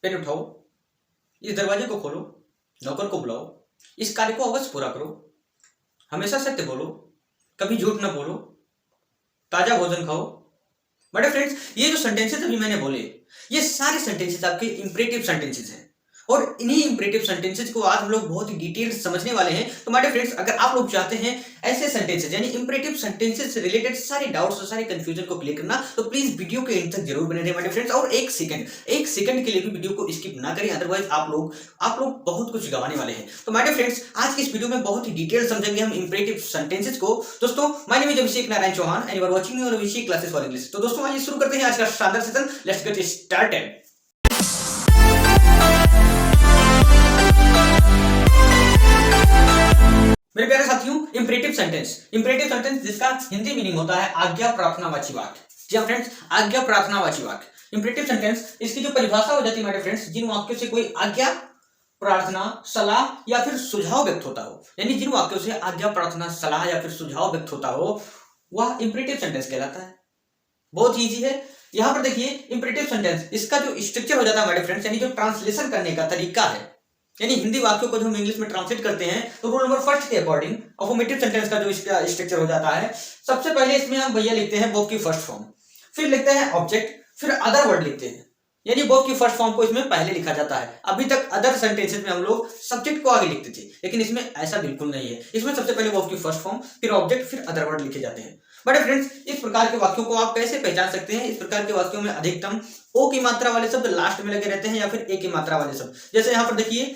Pen उठाओ, इस दरवाजे को खोलो, नौकर को बुलाओ, इस कार्य को अवश्य पूरा करो, हमेशा सत्य बोलो, कभी झूठ न बोलो, ताजा भोजन खाओ। बड़े फ्रेंड्स, ये जो सेंटेंसेस अभी मैंने बोले, ये सारे सेंटेंसेस आपके इंपरेटिव सेंटेंसेस हैं और इन्हीं इंपरेटिव सेंटेंसेस को आज हम लोग बहुत ही डिटेल समझने वाले हैं। तो माय फ्रेंड्स, अगर आप लोग चाहते हैं ऐसे सेंटेंसेस यानी इंपरेटिव सेंटेंसेस से रिलेटेड सारे डाउट्स और सारे कंफ्यूजन को क्लियर करना, तो प्लीज वीडियो के एंड तक जरूर बने रहिए माय फ्रेंड्स। और एक सेकंड के लिए भी वीडियो को स्किप ना करें, अदरवाइज आप लोग बहुत कुछ गंवाने वाले हैं। तो माय फ्रेंड्स, आज की इस वीडियो में बहुत ही डिटेल समझेंगे हम इंपरेटिव सेंटेंसेस को। दोस्तों, my name is Abhishek Narayan Chauhan and you are watching your Abhishek classes for English. तो दोस्तों, आइए शुरू करते हैं आज का शानदार सेशन। Let's get started. मेरे प्यारे साथियों, इंपरेटिव सेंटेंस जिसका हिंदी मीनिंग होता है आज्ञा प्रार्थनावाची वाक्य। जी हाँ फ्रेंड्स, आज्ञा प्रार्थनावाची वाक्य इंपरेटिव सेंटेंस। इसकी जो परिभाषा हो जाती है मेरे फ्रेंड्स, जिन वाक्यों से कोई आज्ञा, प्रार्थना, सलाह या फिर सुझाव व्यक्त होता हो, यानी जिन वाक्यों से आज्ञा, प्रार्थना, सलाह या फिर सुझाव व्यक्त होता हो, वह इंपरेटिव सेंटेंस कहलाता है। बहुत इजी है। यहां पर देखिए, इंपरेटिव सेंटेंस इसका जो स्ट्रक्चर हो जाता है मेरे फ्रेंड्स, यानी जो ट्रांसलेशन करने का तरीका है, यानी हिंदी वाक्यों को जो हम इंग्लिश में ट्रांसलेट करते हैं, तो रूल नंबर फर्स्ट के अकॉर्डिंग अफर्मेटिव सेंटेंस का जो इसका स्ट्रक्चर हो जाता है, सबसे पहले इसमें हम भैया लिखते हैं वर्ब की फर्स्ट फॉर्म, फिर लिखते हैं ऑब्जेक्ट, फिर अदर वर्ड लिखते हैं। यानी वर्ब की फर्स्ट फॉर्म को इसमें पहले लिखा जाता है। अभी तक अदर सेंटेंसेस में हम लोग सब्जेक्ट को आगे लिखते थे, लेकिन इसमें ऐसा बिल्कुल नहीं है। इसमें सबसे पहले वर्ब की फर्स्ट फॉर्म, फिर ऑब्जेक्ट, फिर अदर वर्ड लिखे जाते हैं। बट फ्रेंड्स, इस प्रकार के वाक्यों को आप कैसे पहचान सकते हैं? इस प्रकार के वाक्यों में अधिकतम ओ की मात्रा वाले शब्द लास्ट में लगे रहते हैं या फिर ए की मात्रा वाले शब्द। जैसे यहाँ पर देखिए,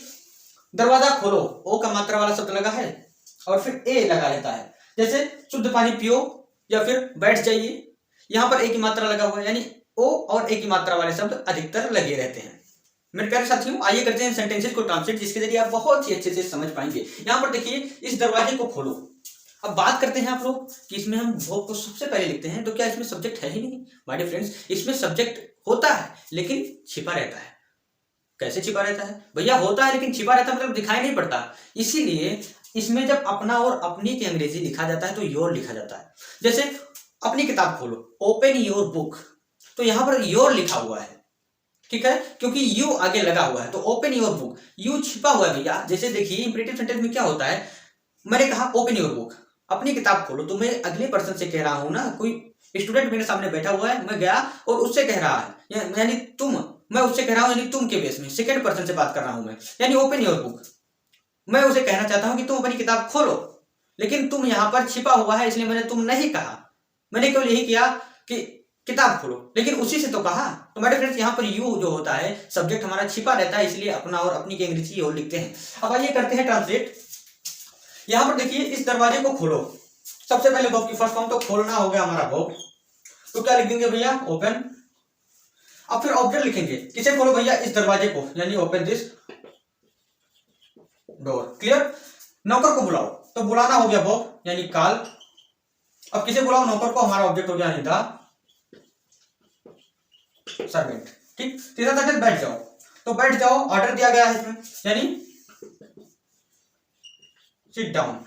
दरवाजा खोलो, ओ का मात्रा वाला शब्द लगा है और फिर ए लगा रहता है। जैसे शुद्ध पानी पियो या फिर बैठ जाइए, यहां पर ए की मात्रा लगा हुआ है, यानी ओ और ए की मात्रा वाले शब्द अधिकतर लगे रहते हैं। मेरे प्यारे साथियों, आइए करते हैं सेंटेंसेस को ट्रांसलेट, जिसके जरिए आप बहुत ही अच्छे से समझ पाएंगे। यहां पर देखिए, इस दरवाजे को खोलो। अब बात करते हैं आप लोग कि इसमें हम वर्ब को सबसे पहले लिखते हैं, तो क्या इसमें सब्जेक्ट है ही नहीं? माय डियर फ्रेंड्स, इसमें सब्जेक्ट होता है लेकिन छिपा रहता है। कैसे छिपा रहता है भैया? होता है लेकिन छिपा रहता है, मतलब दिखाई नहीं पड़ता। इसीलिए इसमें जब अपना और अपनी की अंग्रेजी लिखा जाता है तो योर लिखा जाता है। जैसे अपनी किताब खोलो, ओपन योर बुक, तो यहां पर योर लिखा हुआ है, ठीक है, क्योंकि यू आगे लगा हुआ है। तो ओपन योर बुक, यू छिपा हुआ है भैया। जैसे देखिए, इंपरेटिव सेंटेंस में क्या होता है, मैंने कहा ओपन योर बुक, अपनी किताब खोलो, तो मैं अगले पर्सन से कह रहा हूं ना। कोई स्टूडेंट मेरे सामने बैठा हुआ है, मैं गया और उससे कह रहा है, यानी तुम, मैं उससे कह रहा हूं, यानी तुम के बेस में सेकंड पर्सन से बात कर रहा हूं मैं, यानी ओपन योर बुक। मैं उसे कहना चाहता हूं कि तुम अपनी किताब खोलो, लेकिन तुम यहां पर छिपा हुआ है, इसलिए मैंने तुम नहीं कहा। मैंने केवल यही किया कि किताब खोलो, लेकिन उसी से तो कहा। तो मेरे फ्रेंड्स, यहाँ पर यू जो होता है, सब्जेक्ट हमारा छिपा रहता है, इसलिए अपना और अपनी की अंग्रेजी योर लिखते हैं। अब आइए करते हैं ट्रांसलेट। यहां पर देखिए, इस दरवाजे को खोलो, सबसे पहले वर्ब की फर्स्ट फॉर्म, तो खोलना हो गया हमारा वर्ब, तो क्या लिख देंगे भैया? ओपन। अब फिर ऑब्जेक्ट लिखेंगे, किसे खोलो भैया? इस दरवाजे को, यानी ओपन दिस डोर। क्लियर? नौकर को बुलाओ, तो बुलाना हो गया वर्ब, यानी कॉल। अब किसे बुलाओ? नौकर को, हमारा ऑब्जेक्ट हो गया द सर्वेंट। ठीक। तीसरा सेंटेंस, बैठ जाओ, तो बैठ जाओ ऑर्डर दिया गया है इसमें, यानी सिट डाउन।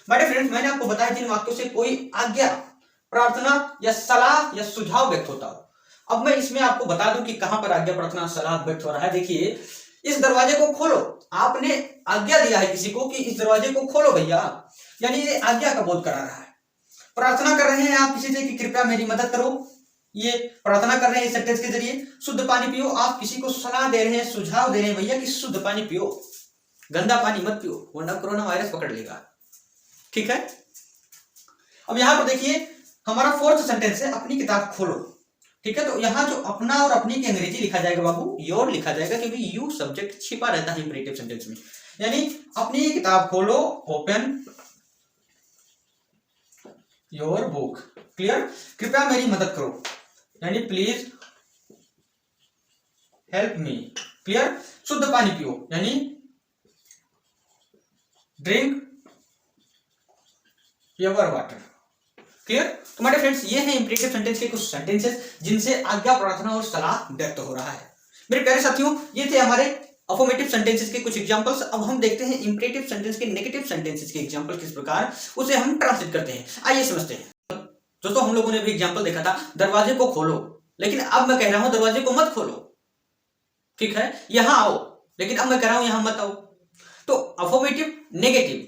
माय फ्रेंड्स, मैंने आपको बताया जिन वाक्यों से कोई आज्ञा, प्रार्थना या सलाह या सुझाव व्यक्त होता हो। अब मैं इसमें आपको बता दूं कि कहां पर आज्ञा, प्रार्थना, सलाह व्यक्त हो रहा है। देखिए, इस दरवाजे को खोलो, आपने आज्ञा दिया है किसी को कि इस दरवाजे को खोलो भैया, यानी ये आज्ञा का बोध करा रहा है। प्रार्थना कर रहे हैं आप किसी से कि कृपया मेरी मदद करो, ये प्रार्थना कर रहे हैं इस सेंटेंस के जरिए। शुद्ध पानी पियो, आप किसी को सलाह दे रहे हैं, सुझाव दे रहे हैं भैया कि शुद्ध पानी पियो, गंदा पानी मत पियो वरना कोरोना वायरस पकड़ लेगा। ठीक है। अब यहां पर देखिए, हमारा फोर्थ सेंटेंस है, अपनी किताब खोलो। ठीक है, तो यहां जो अपना और अपनी की अंग्रेजी लिखा जाएगा बाबू, योर लिखा जाएगा, क्योंकि यू सब्जेक्ट छिपा रहता है इंपरेटिव सेंटेंस में। यानी अपनी किताब खोलो, ओपन योर बुक। क्लियर? कृपया मेरी मदद करो, यानी प्लीज हेल्प मी। क्लियर? शुद्ध पानी पियो, यानी ड्रिंक प्योर वाटर। क्लियर? तो मेरे फ्रेंड्स, ये है इंपरेटिव सेंटेंस के कुछ सेंटेंसेस जिनसे आज्ञा, प्रार्थना और सलाह व्यक्त हो रहा है। मेरे प्यारे साथियों, ये थे हमारे अफर्मेटिव सेंटेंसेस के कुछ एग्जांपल्स। अब हम देखते हैं इंपरेटिव सेंटेंस के नेगेटिव सेंटेंसेस के एग्जांपल किस प्रकार उसे हम ट्रांसलेट करते हैं। आइए समझते हैं। दोस्तों, हम लोगों ने भी एग्जांपल देखा था, दरवाजे को खोलो, लेकिन अब मैं कह रहा हूं दरवाजे को मत खोलो। ठीक है, यहां आओ, लेकिन अब मैं कह रहा हूं यहां मत आओ। तो अफर्मेटिव नेगेटिव,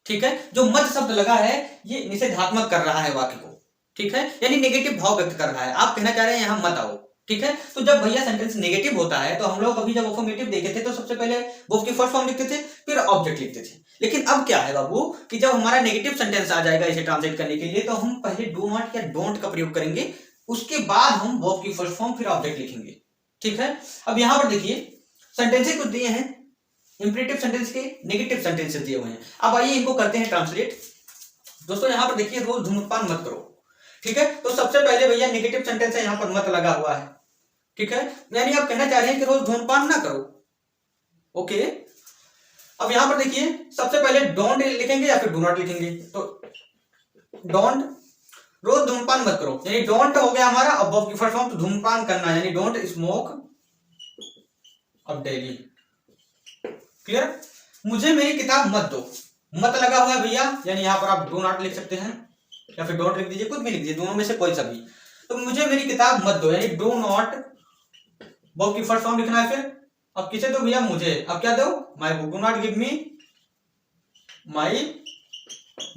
ठीक है, जो मत शब्द लगा है ये निषेधात्मक कर रहा है वाक्य को, ठीक है, यानी नेगेटिव भाव व्यक्त कर रहा है। आप कहना चाह रहे हैं यहां मत आओ, ठीक है। तो जब भैया सेंटेंस नेगेटिव होता है तो हम लोग अभी जब अफर्मेटिव देखे थे तो सबसे पहले वर्ब की फर्स्ट फॉर्म लिखते थे, फिर ऑब्जेक्ट लिखते थे। लेकिन अब क्या है बाबू कि जब हमारा नेगेटिव सेंटेंस आ जाएगा इसे ट्रांसलेट करने के लिए तो हम पहले डू नॉट या डोंट का प्रयोग करेंगे, उसके बाद हम वर्ब की फर्स्ट फॉर्म फिर ऑब्जेक्ट लिखेंगे, ठीक है। अब यहां पर देखिए सेंटेंसेस कुछ दिए हैं, इंपरेटिव सेंटेंस के नेगेटिव सेंटेंसेस दिए हुए हैं। अब आइए इनको करते हैं ट्रांसलेट। दोस्तों यहां पर देखिए रोज धूम्रपान मत करो, ठीक है। तो सबसे पहले भैया नेगेटिव सेंटेंस है, यहां पर मत लगा हुआ है, ठीक है, यानी आप कहना चाह रहे हैं कि रोज धूम्रपान ना करो, ओके। अब यहां पर देखिए सबसे पहले डोंट लिखेंगे या फिर डू नॉट लिखेंगे। तो डोंट, रोज धूम्रपान मत करो, यानी डोंट हो गया हमारा। अब वर्ब की फर्स्ट फॉर्म तो धूम्रपान करना, यानी डोंट स्मोक अब डेली, क्लियर। मुझे मेरी किताब मत दो, मत लगा हुआ है भैया, यानी यहां पर आप डू नॉट लिख सकते हैं या फिर डोंट लिख दीजिए, कुछ भी लिख दीजिए, दोनों में से कोई सा भी। तो मुझे मेरी किताब मत दो, यानी डू नॉट, वर्ब की फर्स्ट फॉर्म लिखना है। फिर अब किसे दो भैया, मुझे। अब क्या दो, my book, do not give me my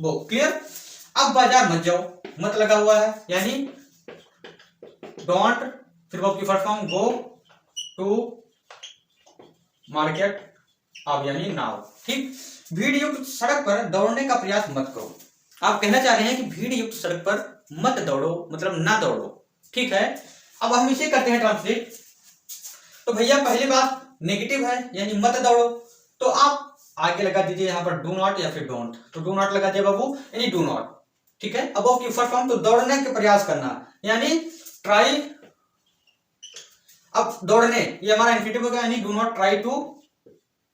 book, clear. अब बाजार मत जाओ, मत लगा हुआ है, यानी डोंट, फिर वर्ब की first form go to market अब, यानी नाउ, ठीक। भीड़ युक्त सड़क पर दौड़ने का प्रयास मत करो। आप कहना चाह रहे हैं कि भीड़ युक्त सड़क पर मत दौड़ो, मतलब ना दौड़ो, ठीक है। अब हम इसे करते हैं ट्रांसलेट। तो भैया पहली बात नेगेटिव है, यानी मत दौड़ो, तो आप आगे लगा दीजिए यहां पर डू नॉट या फिर डोंट। तो डू नॉट लगा दिया बाबू, यानी डू नॉट, ठीक है। अब की फर्स्ट फॉर्म तो दौड़ने के प्रयास करना, यानी ट्राई। अब दौड़ने ये हमारा इंफिनिटिव हो गया, यानी do not try to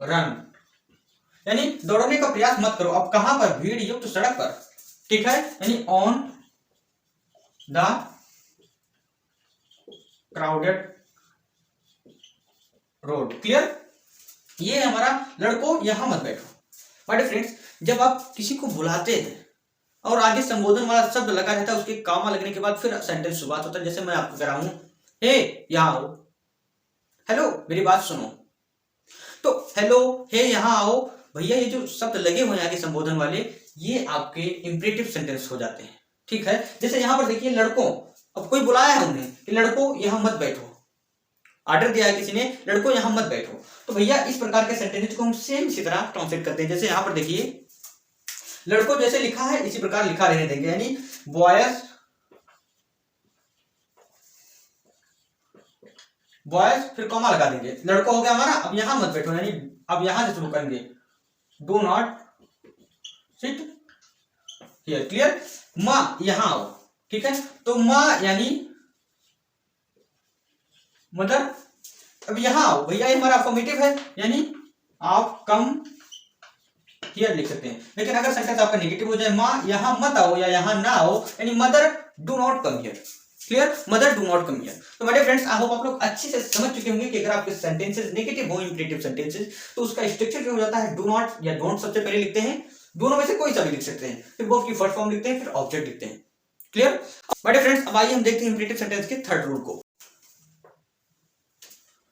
run, यानी दौड़ने का प्रयास मत करो। अब कहां पर, भीड़ युक्त सड़क पर, ठीक है, यानी on the crowded road, clear. ये हमारा लड़कों यहां मत बैठो। बट फ्रेंड्स जब आप किसी को बुलाते हैं और आगे संबोधन वाला शब्द लगा रहता है, उसके कामा लगने के बाद फिर सेंटेंस शुरुआत होता है। जैसे मैं आपको कह रहा हूं, हे यहां आओ, हेलो मेरी बात सुनो। तो हेलो, हे यहां आओ, भैया ये जो शब्द लगे हुए हैं आगे संबोधन वाले, ये आपके इंपरेटिव सेंटेंस हो जाते हैं, ठीक है। जैसे यहां पर देखिए लड़कों, अब कोई बुलाया है उन्हें कि लड़कों यहां मत बैठो, ऑर्डर दिया है किसी ने, लड़कों यहां मत बैठो। तो भैया इस प्रकार के सेंटेंस को हम सेम इसी तरह ट्रांसलेट करते हैं। जैसे यहां पर देखिए लड़कों जैसे लिखा है इसी प्रकार लिखा रहने देंगे, यानी बॉयज, बॉयज फिर कॉमा लगा देंगे, लड़कों हो गया हमारा। अब यहां मत बैठो, यानी अब यहां से शुरू करेंगे, do not sit here, clear. मां यहां आओ, ठीक है। तो मां यानी मदर। अब यहां आओ, भैया ये हमारा अफर्मेटिव है, यानी आप कम हियर लिख सकते हैं। लेकिन अगर सेंटेंस आपका नेगेटिव हो जाए, मां यहां मत आओ या यहां ना आओ, यानी mother do not come here, clear, mother do not come here. तो मेरे फ्रेंड्स आई होप आप लोग अच्छे से समझ चुके होंगे कि अगर आपके सेंटेंसेस नेगेटिव हो, इंपरेटिव सेंटेंसेस, तो उसका स्ट्रक्चर जो हो जाता है, डू नॉट या डोंट सबसे पहले लिखते हैं, दोनों में से कोई सा भी लिख सकते हैं, फिर वर्ब की फर्स्ट फॉर्म लिखते हैं, फिर ऑब्जेक्ट लिखते हैं, क्लियर। मेरे फ्रेंड्स अब आइए हम देखते हैं इंपरेटिव सेंटेंस के थर्ड रूल को।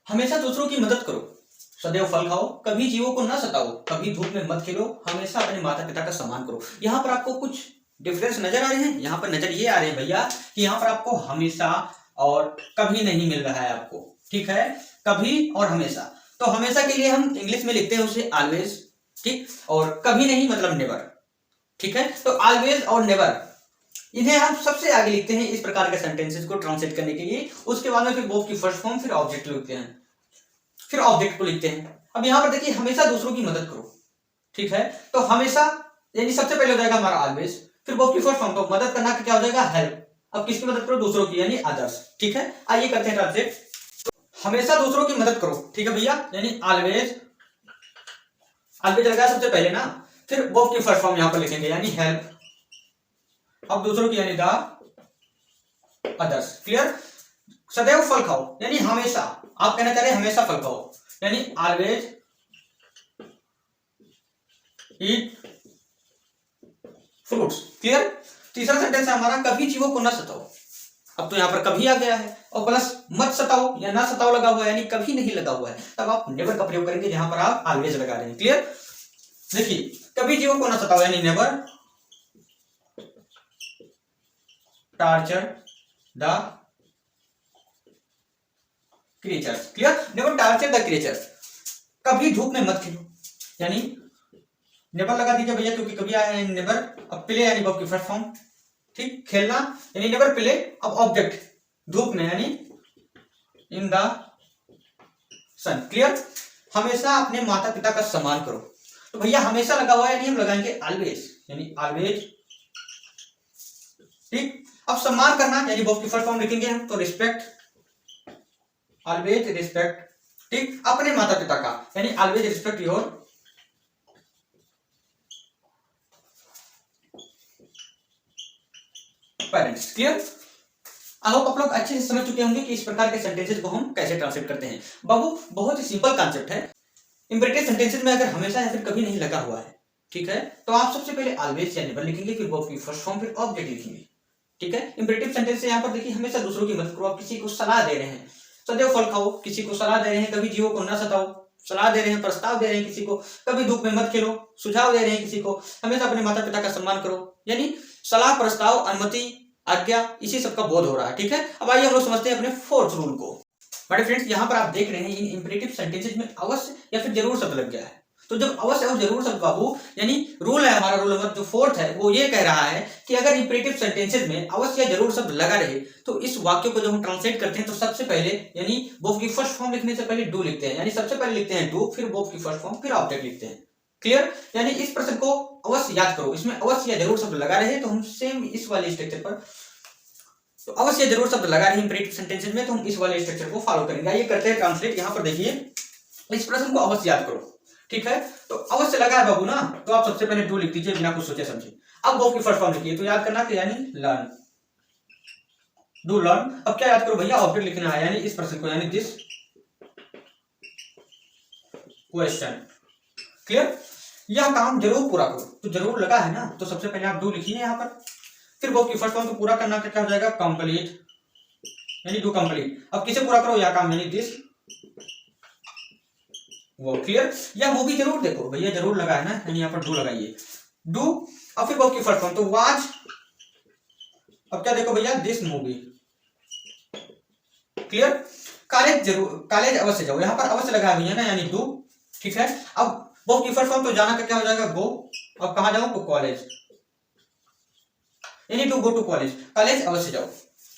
हमेशा दूसरों की मदद करो, सदैव फल खाओ, कभी जीवों को न सताओ, कभी धूप में मत खेलो, हमेशा अपने माता पिता का सम्मान करो। यहां पर आपको कुछ डिफरेंस नजर आ रहे हैं, यहां पर नजर ये आ रहे हैं भैया कि यहां पर आपको हमेशा और कभी नहीं मिल रहा है आपको, ठीक है, कभी और हमेशा। तो हमेशा के लिए हम इंग्लिश में लिखते हैं उसे ऑलवेज, ठीक, और कभी नहीं मतलब नेवर, ठीक है। तो ऑलवेज और नेवर इन्हें हम सबसे आगे लिखते हैं इस प्रकार के सेंटेंसेस को ट्रांसलेट करने के लिए। उसके बाद में फिर वर्ब की फर्स्ट फॉर्म, फिर ऑब्जेक्ट लिखते हैं, फिर ऑब्जेक्ट को लिखते हैं। अब यहां पर देखिए हमेशा दूसरों की मदद करो, ठीक है। तो हमेशा यानी सबसे पहले हो जाएगा हमारा ऑलवेज, फिर वर्ब की फर्स्ट फॉर्म, तो मदद करना क्या हो जाएगा, हेल्प। अब किसकी मदद करो, दूसरों की, यानी अदर्स, ठीक है। आइए करते हैं ट्रांसलेट। तो हमेशा दूसरों की मदद करो, ठीक है भैया, यानी ऑलवेज, ऑलवेज लगा सबसे पहले ना, फिर वर्ब की फर्स्ट फॉर्म यहां पर लिखेंगे, यानी हेल्प। अब दूसरों की यानी द अदर्स, क्लियर। सदैव फल खाओ, यानी हमेशा, आप कहना चाह रहे हैं हमेशा फल खाओ, यानी ऑलवेज ईट फ्रूट्स, क्लियर। तीसरा सेंटेंस है हमारा, कभी जीवों को न सताओ, अब तो यहाँ पर कभी आ गया है, और प्लस मत सताओ या ना सताओ लगा हुआ है, यानी कभी नहीं लगा हुआ है, तब आप नेवर का प्रयोग करेंगे जहां पर आप ऑलवेज लगा रहे हैं। क्लियर? देखिए, कभी जीवों को ना सताओ यानी never torture the creatures. Clear? Never torture the creatures. कभी धूप में मत खिलो, यानी नेवर लगा दीजिए भैया, क्योंकि कभी आया है नेवर। अब प्ले यानी वर्ब की फर्स्ट फॉर्म, ठीक, खेलना यानी नेवर प्ले। अब ऑब्जेक्ट धूप में यानी इन द सन। क्लियर? हमेशा अपने माता पिता का सम्मान करो, तो भैया हमेशा लगा हुआ है यानी हम लगाएंगे ऑलवेज, यानी ऑलवेज। ठीक, अब सम्मान करना यानी वर्ब की फर्स्ट फॉर्म लिखेंगे हम, तो रिस्पेक्ट, ऑलवेज रिस्पेक्ट। ठीक, अपने माता पिता का यानी always respect your parents. Clear? I hope आप लोग अच्छे से समझ चुके होंगे कि इस प्रकार के सेंटेंसेस को हम कैसे ट्रांसलेट करते हैं। बाबू बहुत ही सिंपल कॉन्सेप्ट है। इंपेरेटिव सेंटेंसेस में अगर हमेशा या फिर कभी नहीं लगा हुआ है, ठीक है, तो आप सबसे पहले ऑलवेज या नेवर लिखेंगे, फिर वर्ब की फर्स्ट फॉर्म, फिर ऑब्जेक्ट लिखेंगे। ठीक है? इंपेरेटिव सेंटेंस से यहाँ पर देखिए, हमेशा दूसरों की मदद करो। आप किसी को सलाह दे रहे हैं, सदैव फल खाओ, किसी को सलाह दे रहे हैं, कभी जीवों को न सताओ, सलाह दे रहे हैं, प्रस्ताव दे रहे हैं किसी को, कभी धूप में मत खेलो, सुझाव दे रहे हैं किसी को, हमेशा अपने माता पिता का सम्मान करो, यानी सलाह, प्रस्ताव, अनुमति, आज्ञा, इसी सब का बोध हो रहा है। ठीक है? अब आइए हम लोग समझते हैं अपने फोर्थ रूल को। बड़े फ्रेंड्स, यहाँ पर आप देख रहे हैं इन इंपेरेटिव सेंटेंसेस में अवश्य या फिर जरूर शब्द लग गया है। तो जब अवश्य और जरूर शब्द बाबू, यानी रूल है हमारा, रूल नंबर जो फोर्थ है वो ये कह रहा है कि अगर इंपेरेटिव सेंटेंसेस में अवश्य या जरूर शब्द लगा रहे, तो इस वाक्य को जब हम ट्रांसलेट करते हैं तो सबसे पहले यानी वर्ब की फर्स्ट फॉर्म लिखने से पहले डू लिखते हैं, यानी सबसे पहले लिखते हैं डू, फिर वर्ब की फर्स्ट फॉर्म, फिर ऑब्जेक्ट लिखते हैं। क्लियर? यानी इस प्रश्न को अवश्य याद करो, इसमें अवश्य या जरूर शब्द लगा रहे तो हम सेम इस वाले स्ट्रक्चर पर, तो अवश्य जरूर शब्द लगा रहे इंपेरेटिव सेंटेंसेस में, तो हम इस वाले स्ट्रक्चर को फॉलो करेंगे। आइए करते हैं ट्रांसलेट। यहाँ पर देखिए, इस प्रश्न को अवश्य याद करो। ठीक है? तो अवश्य लगा है बाबू ना, तो आप सबसे पहले डू लिख दीजिए बिना कुछ सोचे समझे। अब वर्ब की फर्स्ट फॉर्म लिखिए, तो याद करना कि यानी लर्न, डू लर्न। अब क्या याद करो भैया, ऑब्जेक्ट लिखना है, यानी इस प्रश्न को, यानी दिस क्वेश्चन। क्लियर? यह काम जरूर पूरा करो, तो जरूर लगा है ना, तो सबसे पहले आप डू लिखिए यहाँ पर, फिर वर्ब की फर्स्ट फॉर्म को पूरा करना क्या हो जाएगा, कंप्लीट, यानी डू कंप्लीट। अब किसे पूरा करो, यह काम, यानी दिस वो। क्लियर? या मूवी जरूर देखो भैया, जरूर लगा है ना, यानी यहाँ पर डू लगाइए, डू। अब फिर वर्ब की फर्स्ट फॉर्म, तो वॉच। अब क्या देखो भैया, दिस मूवी। क्लियर? कॉलेज जरूर, कॉलेज अवश्य जाओ, यहाँ पर अवश्य लगा है भैया ना, यानी डू। ठीक है? अब वर्ब की फर्स्ट फॉर्म, तो जाना का क्या हो जाएगा, गो। अब कहाँ जाओ, तो कॉलेज, यानी to go to college, college अवश्य जाओ।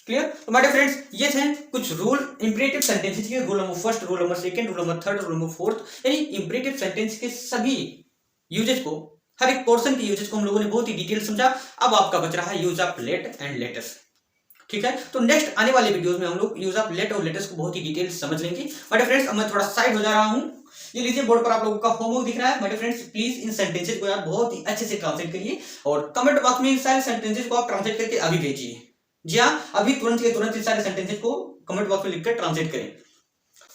क्लियर? तो माय डियर फ्रेंड्स, ये थे कुछ रूल इंपेरेटिव सेंटेंसेस के, rule number first, rule number second, rule number third, rule number fourth, यानी इंपेरेटिव सेंटेंस के सभी यूजेस को, हर एक पोर्शन के यूजेस को हम लोगों ने बहुत ही डिटेल समझा। अब आपका बच रहा है use of let and letters. ठीक है? तो नेक्स्ट आने वाले वीडियोस में हम लोग यूज ऑफ लेट और लेटर्स को बहुत ही डिटेल समझ लेंगे। माय डियर फ्रेंड्स, अब मैं थोड़ा साइड हो जा रहा हूँ। ये लीजिए, बोर्ड पर आप लोगों का होमवर्क दिख रहा है। माय डियर फ्रेंड्स, प्लीज इन सेंटेंसेस को यार बहुत ही अच्छे से ट्रांसलेट करिए, और कमेंट बॉक्स में इन सारे सेंटेंसेस को आप ट्रांसलेट करके अभी भेजिए। जी हाँ, अभी तुरंत के तुरंत इन सारे सेंटेंसेस को कमेंट बॉक्स में लिखकर ट्रांसलेट करें।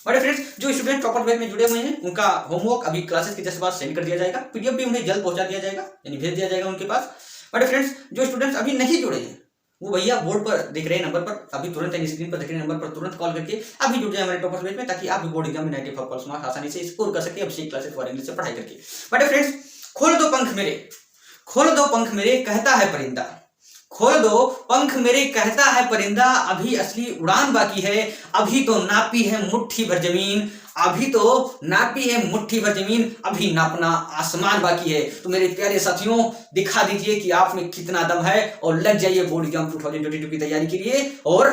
माय डियर फ्रेंड्स, जो स्टूडेंट टॉपर बैच में जुड़े हुए हैं उनका होमवर्क अभी क्लासेस के जस्ट बाद सेंड कर दिया जाएगा, पीडीएफ भी उन्हें जल्द पहुंचा दिया जाएगा, यानी भेज दिया जाएगा उनके पास। माय डियर फ्रेंड्स, जो स्टूडेंट्स अभी नहीं जुड़े हैं वो भैया बोर्ड पर दिख रहे नंबर पर, अभी तुरंत स्क्रीन पर दिख रहे नंबर पर तुरंत कॉल करके अभी जुड़ जाए हमारे टॉपर्स बैच में, ताकि आप भी बोर्ड एग्जाम में 95 मार्क्स आसानी से स्कोर कर सके अभिषेक क्लासेस फॉर इंग्लिश से पढ़ाई करके। माय डियर फ्रेंड्स, खोल दो पंख मेरे, खोल दो पंख मेरे, कहता है परिंदा, खोल दो पंख मेरे, कहता है परिंदा, अभी असली उड़ान बाकी है, अभी तो नापी है मुट्ठी भर जमीन, अभी तो नापी है मुट्ठी भर जमीन, अभी नापना आसमान बाकी है। तो मेरे प्यारे साथियों, दिखा दीजिए कि आप में कितना दम है, और लग जाइए बोर्ड एग्जाम 2022 की तैयारी के लिए, और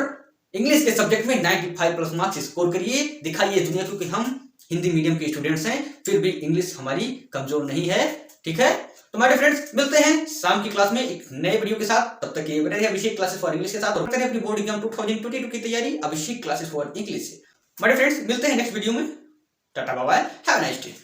इंग्लिश के सब्जेक्ट में 95+ मार्क्स स्कोर करिए, दिखाइए दुनिया को कि हम हिंदी मीडियम के स्टूडेंट्स हैं, फिर भी इंग्लिश हमारी कमजोर नहीं है। ठीक है? तो हमारे फ्रेंड्स, मिलते हैं शाम की क्लास में एक नए वीडियो के साथ। तब तक ये बने रहिए अभिषेक क्लासेस फॉर इंग्लिश के साथ, और करें अपनी बोर्ड एग्जाम 2022 की तैयारी अभिषेक क्लासेस फॉर इंग्लिश से। हमारे फ्रेंड्स, मिलते हैं नेक्स्ट वीडियो में। Ta-ta bye bye, have a nice day.